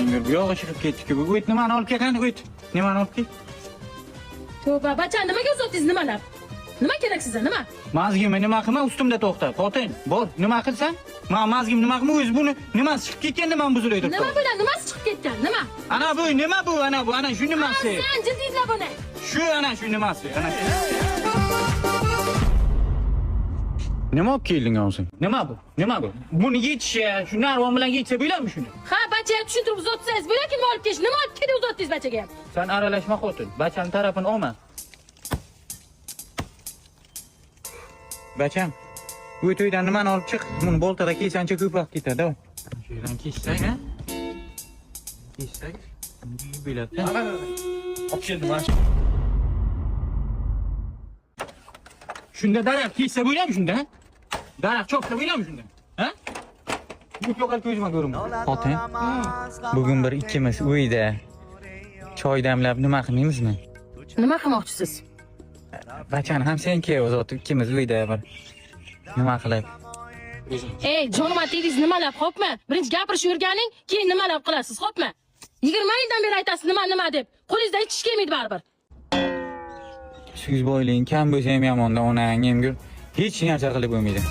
Yengil bu yo'q chiqib ketdik. Bu o't nimani olib kelgan? O't. Nimani olib kel? Tövbe bachan nimaga uzotingiz nimalar? Nima kerak sizga nima? Mazgimni nima qilma ustimda to'xta. Xotin, bor, nima qilsan? Men mazgim nima qilma o'zi buni nimasi chiqib ketganda men buzilay turibdi. Nima bilan nimasi chiqib ketgan? Nima? Ana bu nima bu? Ana shu nimasi? Sen jildinglar buni. Shu ana shu nimasi? Ana shu. Nima olib kelding o'zing? Nima bu? Nima bu? Buni yechish, shu narvon bilan yechsa bo'ladimi shuni? Ha, bachaga tushuntirib uzatsangiz bo'ladiki, nima olib kelish? Nima olib keldi uzatdingiz bachaga? Sen aralashma xotin. Bacham tarafini olma. Bacham, bu to'ydan nimani olib chiq? Buni boltada kiysancha ko'proq ketadi. Shu yerdan kiysak, ha? Kiysak. Biladi. Olib keldim, ha. Shunda daraxt kiysa bo'ladimi shunda? Daraxt cho'qsa bo'ladimi shunda? Ha? Bu yo'qol ko'zima ko'rim. Xotin. Bugun bir ikkimiz uyda choy damlab nima qilmaymizmi? Nima qilmoqchisiz? Bachani ham sen kev o'zot ikkimiz uyda bir nima qilib. Ey, jonim atingiz nimalab, xo'pmi? Birinchi gapirish o'rganing, keyin nimalab qilasiz, xo'pmi? 20 yildan beri aytasiz nima deb. Qo'lingizdan hech ish kelmaydi baribir. Siz bo'ylang kam bo'lsa ham yomonda onang, hech narsa qilib bo'lmaydi.